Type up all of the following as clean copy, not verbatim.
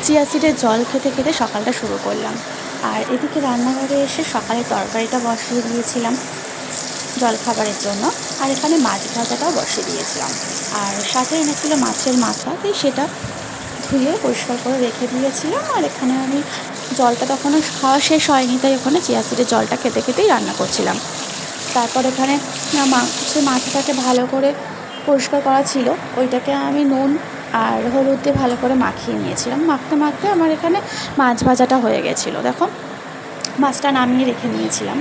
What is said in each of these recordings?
Chia সিডের জল খেতে খেতে সকালটা শুরু করলাম। আর এদিকে রান্নাঘরে এসে সকালে তরকারিটা বসিয়ে দিয়েছিলাম জলখাবারের জন্য, আর এখানে মাছ ভাজাটাও বসিয়ে দিয়েছিলাম। আর সাথে এনেছিল মাছের মাথা, তাই সেটা ধুয়ে পরিষ্কার করে রেখে দিয়েছিলাম। আর এখানে আমি জলটা তখনও খাওয়া শেষ হয়নি, তাই ওখানে চিয়া সিডের জলটা খেতে খেতেই রান্না করছিলাম। তারপর এখানে মাছের মাথাটাকে ভালো করে পরিষ্কার করা ছিল, ওইটাকে আমি নুন আর হলুদ দিয়ে ভালো করে মাখিয়ে নিয়েছিলাম। মাখতে মাখতে আমার এখানে মাছ ভাজাটা হয়ে গেছিলো। দেখো, মাছটা নামিয়ে রেখে নিয়েছিলাম।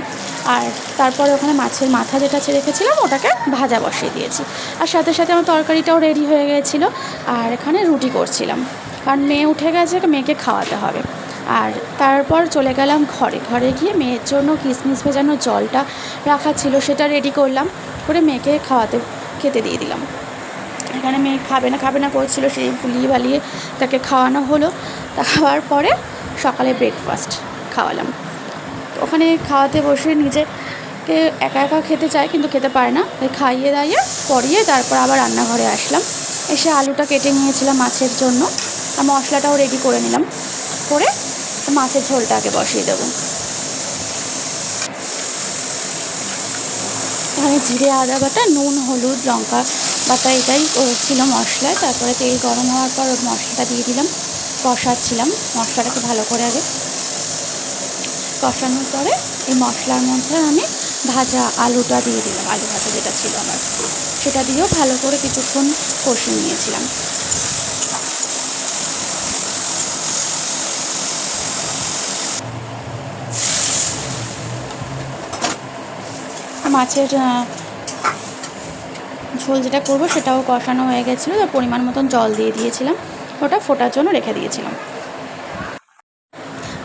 আর তারপরে ওখানে মাছের মাথা যেটা রেখেছিলাম ওটাকে ভাজা বসিয়ে দিয়েছি। আর সাথে সাথে আমার তরকারিটাও রেডি হয়ে গিয়েছিলো। আর এখানে রুটি করছিলাম, কারণ মেয়ে উঠে গেছে, মেয়েকে খাওয়াতে হবে। আর তারপর চলে গেলাম ঘরে গিয়ে মেয়ের জন্য কিশমিশ ভেজানো জলটা রাখা ছিল, সেটা রেডি করলাম, করে মেয়েকে খেতে দিয়ে দিলাম। এখানে মেয়ে খাবে না করছিল, সেই ভুলিয়ে ভালিয়ে তাকে খাওয়ানো হলো। খাওয়ার পরে সকালে ব্রেকফাস্ট খাওয়ালাম। ওখানে খাওয়াতে বসে নিজেকে একা একা খেতে চায়, কিন্তু খেতে পারে না, তাই খাইয়ে দাইয়ে পরিয়ে তারপর আবার রান্নাঘরে আসলাম। এসে আলুটা কেটে নিয়েছিলাম মাছের জন্য, আর মশলাটাও রেডি করে নিলাম, করে মাছের ঝোলটা আগে বসিয়ে দেবো। এখানে জিরে আদা বাটা, নুন হলুদ লঙ্কা বাটা এটাই ছিল মশলায়। তারপরে তেল গরম হওয়ার পর মশলাটা দিয়ে দিলাম, কষাচ্ছিলাম মশলাটাকে ভালো করে। আগে কষানোর পরে এই মশলার মধ্যে আমি ভাজা আলুটা দিয়ে দিলাম, আলু ভাজা যেটা ছিল আমার, সেটা দিয়েও ভালো করে কিছুক্ষণ কষিয়ে নিয়েছিলাম। মাছের ঝোল যেটা করবো সেটাও কষানো হয়ে গেছিলো, তার পরিমাণ মতন জল দিয়ে দিয়েছিলাম, ওটা ফোটার জন্য রেখে দিয়েছিলাম।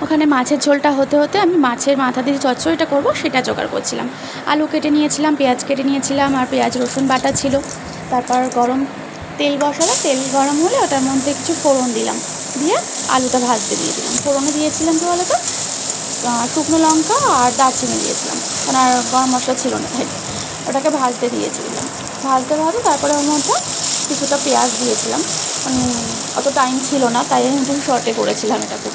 ওখানে মাছের ঝোলটা হতে হতে আমি মাছের মাথা দিয়ে চচ্চড়িটা করবো সেটা জোগাড় করছিলাম। আলু কেটে নিয়েছিলাম, পেঁয়াজ কেটে নিয়েছিলাম, আর পেঁয়াজ রসুন বাটা ছিল। তারপর তেল বসালো, তেল গরম হলে ওটার মধ্যে কিছু ফোড়ন দিলাম, দিয়ে আলুটা ভাজতে দিয়ে দিলাম। ফোড়নে দিয়েছিলাম কি বলো তো, শুকনো লঙ্কা আর দারচিনি দিয়েছিলাম, কারণ আর গরম মশলা ছিল না, তাই ওটাকে ভাজতে দিয়েছিলাম। ভাজতে তারপরে ওর মধ্যে কিছুটা পেঁয়াজ দিয়েছিলাম, অত টাইম ছিল না, তাই আমি একটু শর্টে করেছিলাম এটাকে।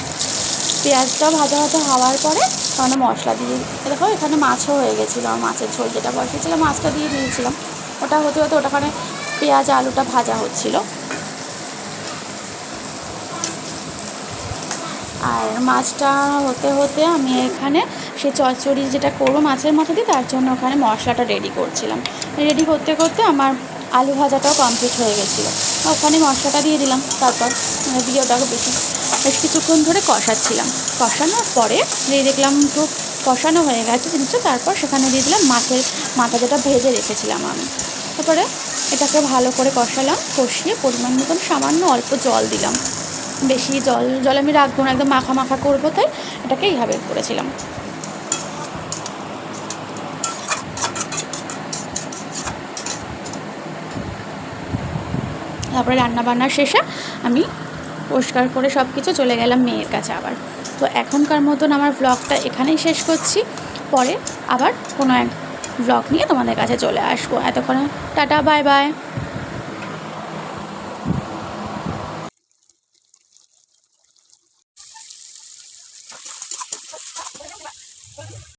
পেঁয়াজটা ভাজা হওয়ার পরে ওখানে মশলা দিয়ে দেখো, এখানে মাছও হয়ে গেছিলো। আমার মাছের ঝোল যেটা বসিয়েছিলাম মাছটা দিয়ে দিয়েছিলাম, ওটা হতে হতে ওটাখানে পেঁয়াজ আলুটা ভাজা হচ্ছিলো। আর মাছটা হতে হতে আমি এখানে সেই চচ্চড়ি যেটা করবো মাছের মাথা দিয়ে, তার জন্য ওখানে মশলাটা রেডি করছিলাম। রেডি করতে করতে আমার আলু ভাজাটাও কমপ্লিট হয়ে গেছিলো। ওখানে মশলাটা দিয়ে দিলাম, তারপর দিয়ে ওটাকে বেশ কিছুক্ষণ ধরে কষাচ্ছিলাম। কষানোর পরে দেখলাম তো কষানো হয়ে গেছে জিনিসটা, তারপর সেখানে দিয়ে দিলাম মাছের মাথা যেটা ভেজে রেখেছিলাম আমি। তারপরে এটাকে ভালো করে কষিয়ে পরিমাণ মতন সামান্য অল্প জল দিলাম। বেশি জল আমি রাখবো না, একদম মাখা মাখা করবো, তাই এটাকে এইভাবে করেছিলাম। তারপরে রান্নাবান্নার শেষে আমি পরিষ্কার করে সব কিছু চলে গেলাম মেয়ের কাছে আবার। তো এখনকার মতন আমার ব্লগটা এখানেই শেষ করছি, পরে আবার কোনো এক ব্লগ নিয়ে তোমাদের কাছে চলে আসবো। এতক্ষণ টাটা, বাই বাই।